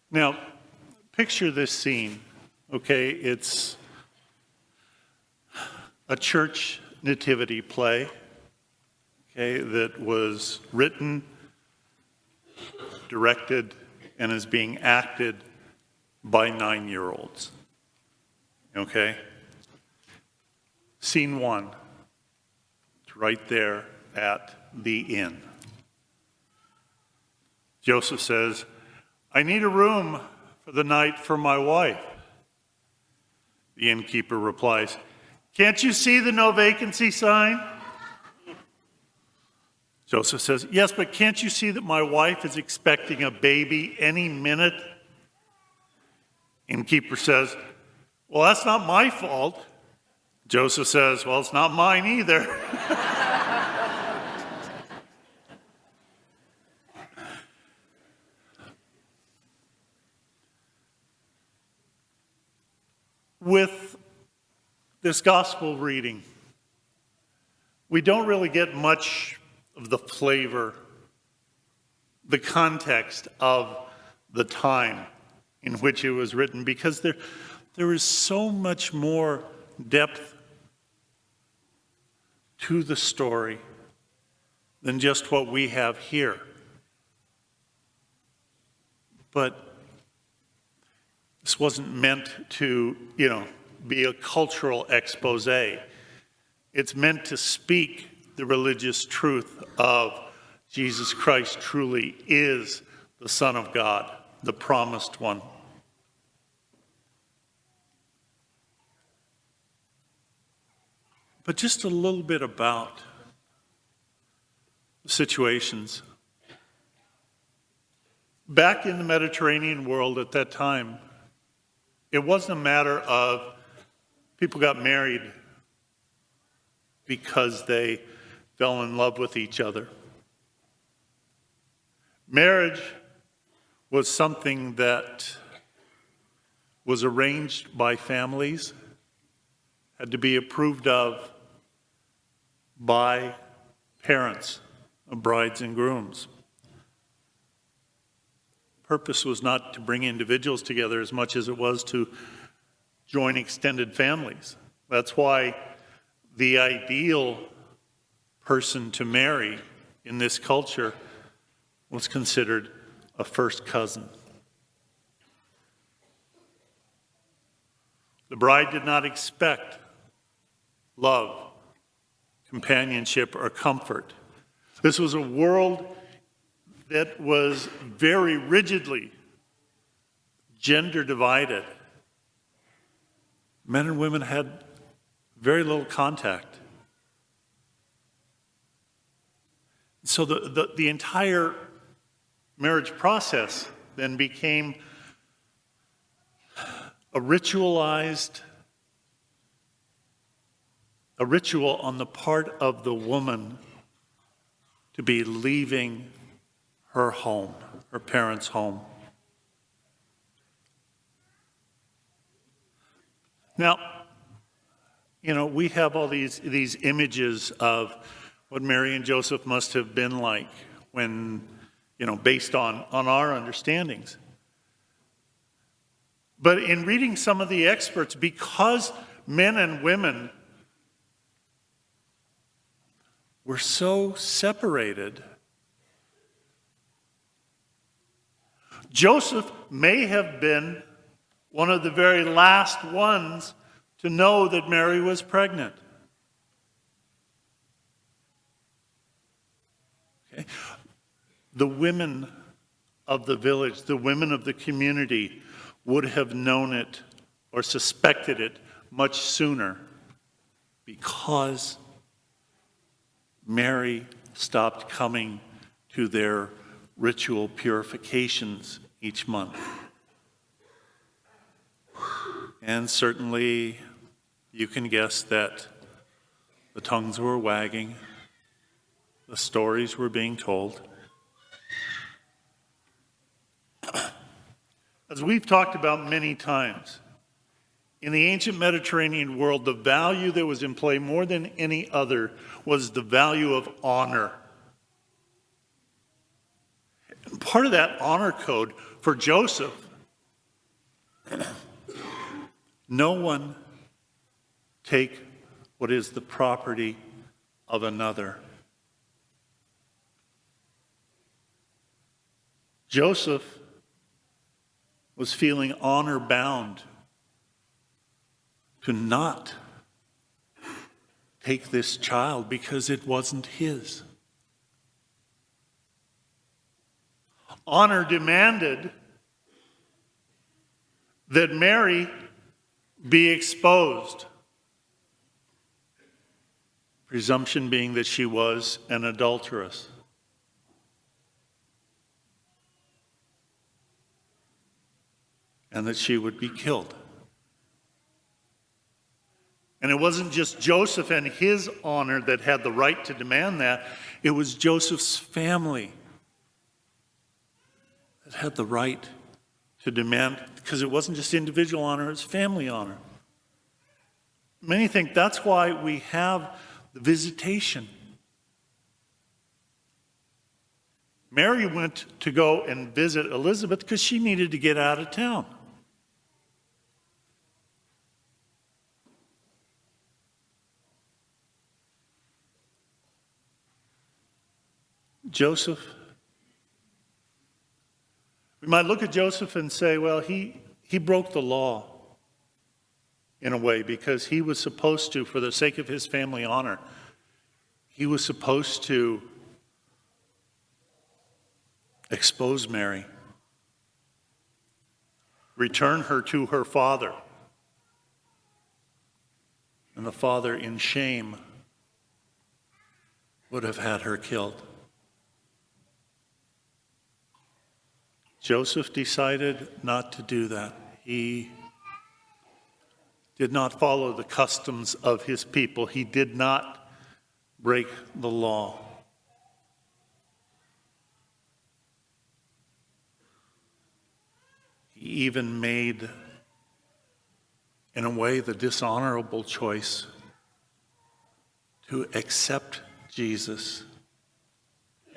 Now, picture this scene, okay? It's a church nativity play, okay, that was written, directed, and is being acted by 9-year-olds, okay? Scene 1, it's right there at the inn. Joseph says, "I need a room for the night for my wife." The innkeeper replies, "Can't you see the no vacancy sign?" Joseph says, "Yes, but can't you see that my wife is expecting a baby any minute?" Innkeeper says, "Well, that's not my fault." Joseph says, "Well, it's not mine either." With this gospel reading, we don't really get much of the flavor, the context of the time in which it was written, because there is so much more depth to the story than just what we have here. But this wasn't meant to, be a cultural expose. It's meant to speak the religious truth of Jesus Christ truly is the Son of God, the promised one. But just a little bit about the situations. Back in the Mediterranean world at that time, it wasn't a matter of people got married because they fell in love with each other. Marriage was something that was arranged by families, had to be approved of by parents of brides and grooms. Purpose was not to bring individuals together as much as it was to join extended families. That's why the ideal person to marry in this culture was considered a first cousin. The bride did not expect love, companionship, or comfort. This was a world that was very rigidly gender divided. Men and women had very little contact. So the entire marriage process then became a ritual on the part of the woman to be leaving her home, her parents' home. Now, we have all these images of what Mary and Joseph must have been like when, based on our understandings. But in reading some of the experts, because men and women were so separated, Joseph may have been one of the very last ones to know that Mary was pregnant. Okay. The women of the village, the women of the community would have known it or suspected it much sooner because Mary stopped coming to their ritual purifications each month. And certainly you can guess that the tongues were wagging, the stories were being told. As we've talked about many times, in the ancient Mediterranean world, the value that was in play more than any other was the value of honor. And part of that honor code for Joseph No one take what is the property of another. Joseph was feeling honor bound to not take this child because it wasn't his. Honor demanded that Mary be exposed. Presumption being that she was an adulteress. And that she would be killed. And it wasn't just Joseph and his honor that had the right to demand that. It was Joseph's family that had the right to demand, because it wasn't just individual honor, it's family honor. Many think that's why we have the visitation. Mary went to go and visit Elizabeth because she needed to get out of town. Joseph, we might look at Joseph and say, well, he broke the law in a way because he was supposed to, for the sake of his family honor, he was supposed to expose Mary, return her to her father, and the father in shame would have had her killed. Joseph decided not to do that. He did not follow the customs of his people. He did not break the law. He even made, in a way, the dishonorable choice to accept Jesus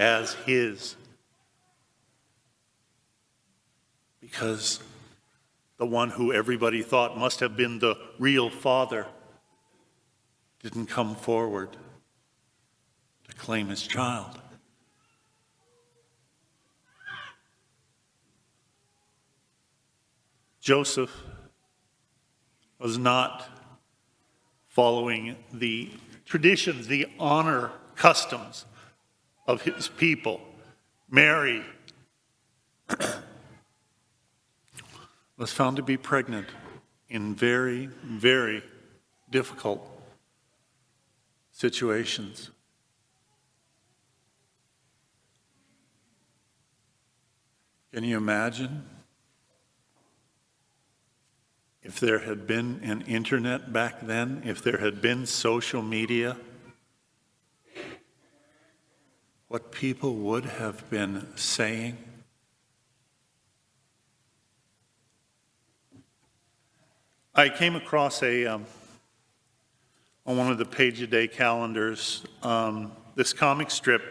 as his. Because the one who everybody thought must have been the real father didn't come forward to claim his child. Joseph was not following the traditions, the honor customs of his people. Mary was found to be pregnant in very, very difficult situations. Can you imagine if there had been an internet back then, if there had been social media, what people would have been saying? I came across on one of the Page-A-Day calendars, this comic strip,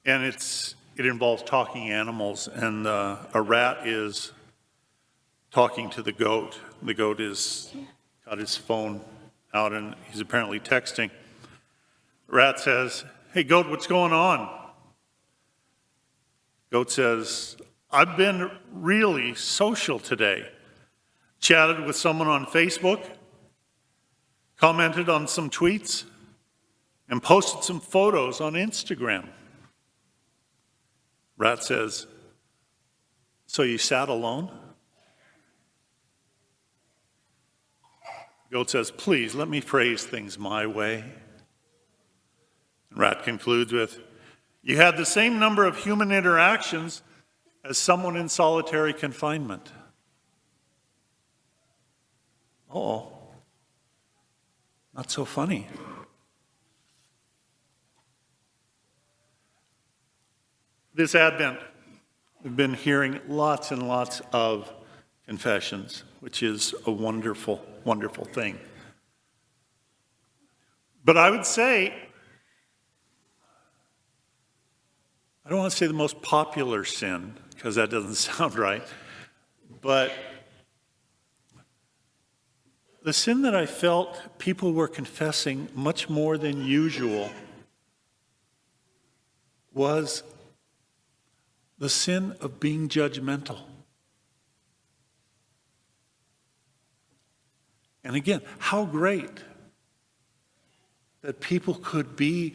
and it involves talking animals, and a rat is talking to the goat. The goat is got his phone out, and he's apparently texting. The rat says, "Hey, goat, what's going on?" Goat says, "I've been really social today. Chatted with someone on Facebook, commented on some tweets, and posted some photos on Instagram." Rat says, "So you sat alone?" Goat says, "Please, let me phrase things my way." Rat concludes with, "You had the same number of human interactions as someone in solitary confinement." Oh, not so funny. This Advent, we've been hearing lots and lots of confessions, which is a wonderful, wonderful thing. But I would say, I don't want to say the most popular sin, because that doesn't sound right, but the sin that I felt people were confessing much more than usual was the sin of being judgmental. And again, how great that people could be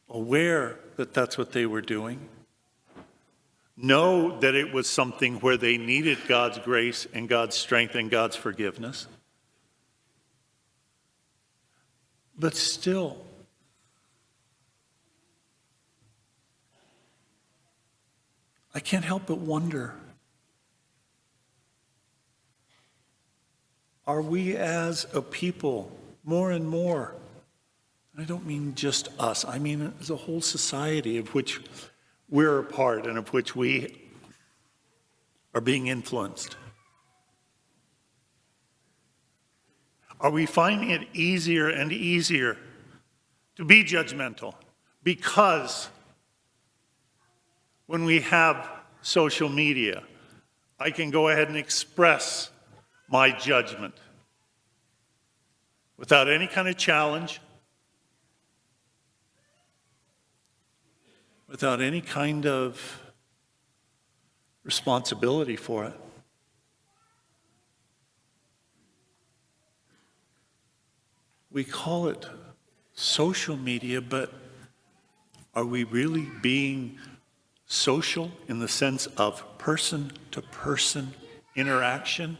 aware that that's what they were doing, know that it was something where they needed God's grace and God's strength and God's forgiveness. But still, I can't help but wonder, are we as a people more and more, I don't mean just us, I mean as a whole society of which we're a part and of which we are being influenced, are we finding it easier and easier to be judgmental? Because when we have social media, I can go ahead and express my judgment without any kind of challenge, without any kind of responsibility for it. We call it social media, but are we really being social in the sense of person-to-person interaction?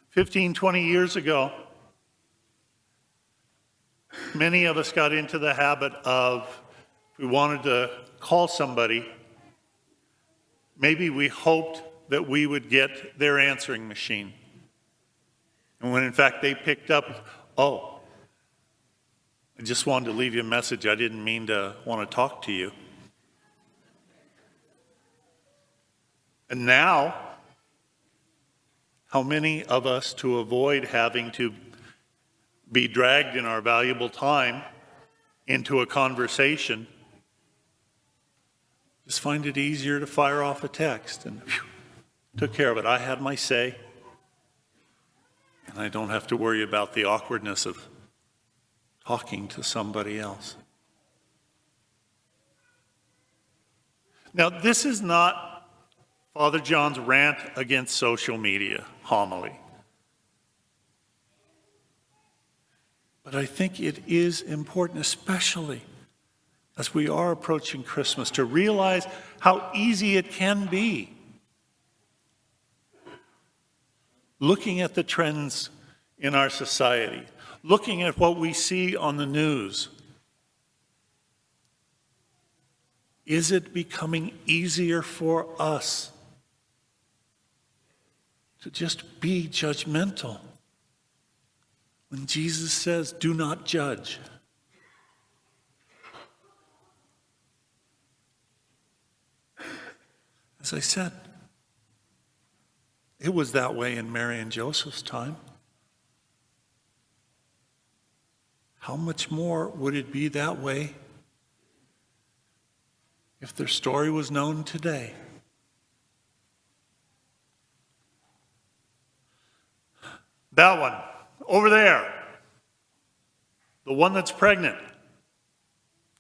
15, 20 years ago, many of us got into the habit of, if we wanted to call somebody, maybe we hoped that we would get their answering machine. And when in fact they picked up, oh, I just wanted to leave you a message. I didn't mean to want to talk to you. And now, how many of us, to avoid having to be dragged in our valuable time into a conversation, just find it easier to fire off a text, and took care of it. I had my say, and I don't have to worry about the awkwardness of talking to somebody else. Now, this is not Father John's rant against social media homily. But I think it is important, especially as we are approaching Christmas, to realize how easy it can be. Looking at the trends in our society, looking at what we see on the news, is it becoming easier for us to just be judgmental when Jesus says, do not judge? As I said, it was that way in Mary and Joseph's time. How much more would it be that way if their story was known today? That one, over there, the one that's pregnant.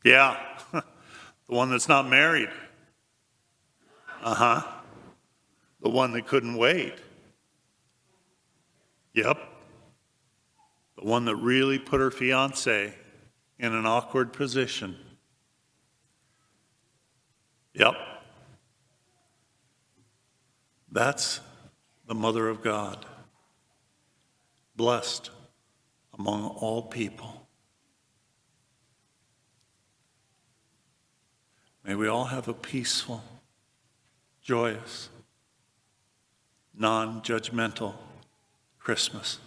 Yeah, the one that's not married. The one that couldn't wait. Yep. The one that really put her fiancé in an awkward position. Yep. That's the Mother of God, blessed among all people. May we all have a peaceful, joyous, non-judgmental Christmas.